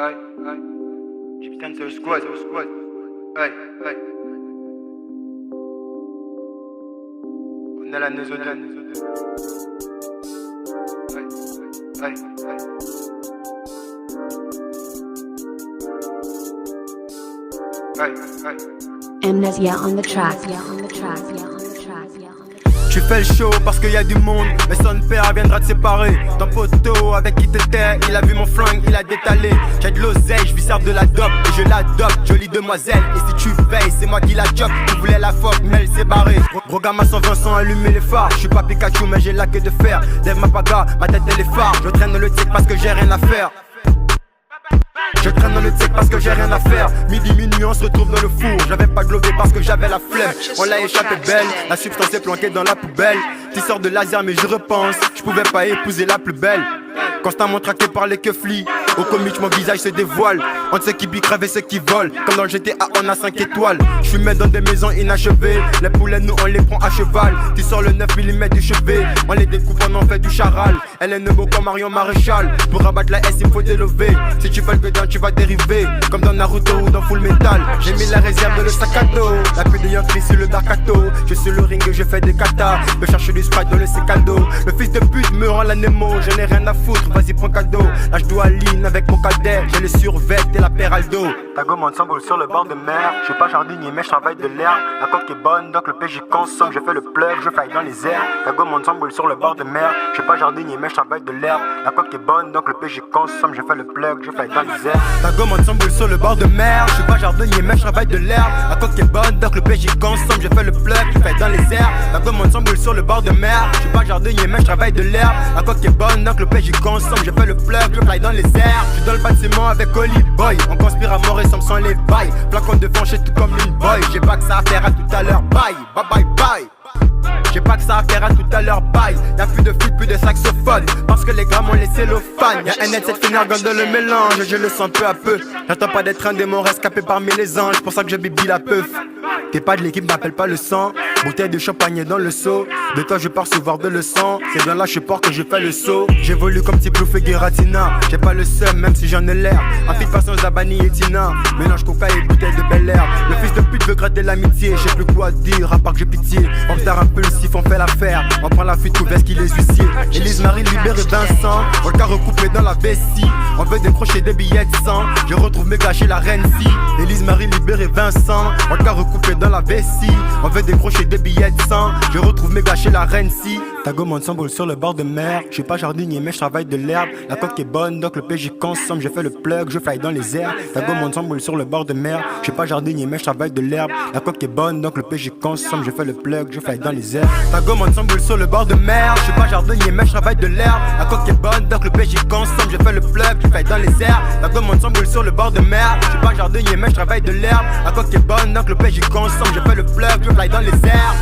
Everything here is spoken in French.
Aïe, aïe. Gypsy c'est le squad, Aïe, aïe. On a la Nézodane. Aïe, aïe, aïe. Aïe, aïe. Amnesia on the track. Tu fais le show parce qu'il y a du monde, mais son père viendra te séparer. Ton poteau avec qui t'étais, il a vu mon flingue, il a détalé. J'ai de l'oseille, je lui sers de la dope et je l'adopte, jolie demoiselle. Et si tu veilles, c'est moi qui la chope. Tu voulais la fuck, mais elle s'est barrée. Gros gamin sans Vincent, allumer les phares. Je suis pas Pikachu, mais j'ai la queue de fer. Lève ma paga, ma tête elle est phare. Je traîne le tic parce que j'ai rien à faire. Je traîne dans le tic parce que j'ai rien à faire. Midi, minuit, on se retrouve dans le four. J'avais pas globé parce que j'avais la flemme. On l'a échappé belle, la substance est planquée dans la poubelle. Tu sors de laser mais je repense, je pouvais pas épouser la plus belle. Constamment traqué par les keuflis, au comique mon visage se dévoile. Entre ceux qui bicravent et ceux qui volent, comme dans le GTA on a 5 étoiles. Je suis dans des maisons inachevées, les poulets nous on les prend à cheval. Tu sors le 9 mm du chevet, on les découpe on en fait du charal. Elle est nebo comme Marion Maréchal, pour abattre la S il faut délever. Si tu fais le bédin tu vas dériver, comme dans Naruto ou dans Full Metal. J'ai mis la réserve dans le sac à dos, la pluie de Yankee sur le Darkato. Je suis sur le ring et je fais des katas, me chercher du Sprite dans le secaldo. Le fils de pute me rend la Nemo, je n'ai rien à foutre, vas-y prends cadeau. Là je dois Aline avec mon cadet, j'ai le survêt et la Peraldo. Ta gomme ensemble sur le bord de mer, je suis pas jardinier mais je travaille de l'herbe. La coque est bonne donc le PJ consomme, je fais le plug, je fly dans les airs. Ta gomme ensemble sur le bord de mer, je suis pas jardinier mais je travaille de l'herbe. La coque est bonne donc le PJ consomme, je fais le plug, je fly dans les airs. Ta gomme ensemble sur le bord de mer, je suis pas jardinier mais je travaille de l'herbe. La coque est bonne donc le PJ consomme, je fais le plug, je fly dans les airs. Ta gomme ensemble sur le bord de mer, je suis pas jardinier mais je travaille de l'herbe. La coque est bonne donc le PJ consomme, je fais le plug, je fly dans les airs. Je suis dans le bâtiment avec Oli Boy, on conspire à mort et sans les bails. Flacon de vent, j'suis tout comme une boy. J'ai pas que ça à faire à tout à l'heure, bye, bye bye bye. J'ai pas que ça à faire à tout à l'heure, bye. Y'a plus de flûte, plus de saxophone, parce que les gars m'ont laissé l'ophane. Y'a un net, cette finargane dans le mélange, je le sens peu à peu. J'attends pas d'être un démon rescapé parmi les anges, pour ça que je bibi la peuf. T'es pas de l'équipe, m'appelle pas le sang. Bouteille de champagne dans le seau. De toi je pars recevoir de leçons. C'est dans là je porte que je fais le saut. J'évolue comme petit Plouf et Guératina. J'ai pas le seum même si j'en ai l'air. Un fil passant Zabani et Tina. Mélange coca et bouteille de Bel Air. Le fils de pute veut gratter l'amitié. J'ai plus quoi dire à part que j'ai pitié. On retard impulsif, on fait l'affaire. On prend la fuite tout veste qu'il est huissier. Élise Marie libérée Vincent. On le cas recoupé dans la vessie. On veut décrocher des billets de sang. Je retrouve mes gars chez la reine si. Élise Marie libérée Vincent. On le cas recoupé dans la vessie. On veut décrocher des billets de sang. Je retrouve mes gars chez la reine si. Ta gomme ensemble sur le bord de mer. Je suis pas jardinier mais je travaille de l'herbe. La coque est bonne donc le PJ consomme. Je fais le plug, je fly dans les airs. Ta gomme ensemble sur le bord de mer. Je suis pas jardinier mais je travaille de l'herbe. La coque est bonne donc le PJ consomme. Je fais le plug, je fly dans les airs. Ta gomme ensemble sur le bord de mer. Je suis pas jardinier mais je travaille de l'herbe. La coque est bonne donc le PJ consomme. Je fais le plug, je fly dans les airs. Ta gomme ensemble sur le bord de mer. Je suis pas jardinier mais je travaille de l'herbe. La coque est bonne donc le PJ consomme. Je fais le plug, je fly dans les airs.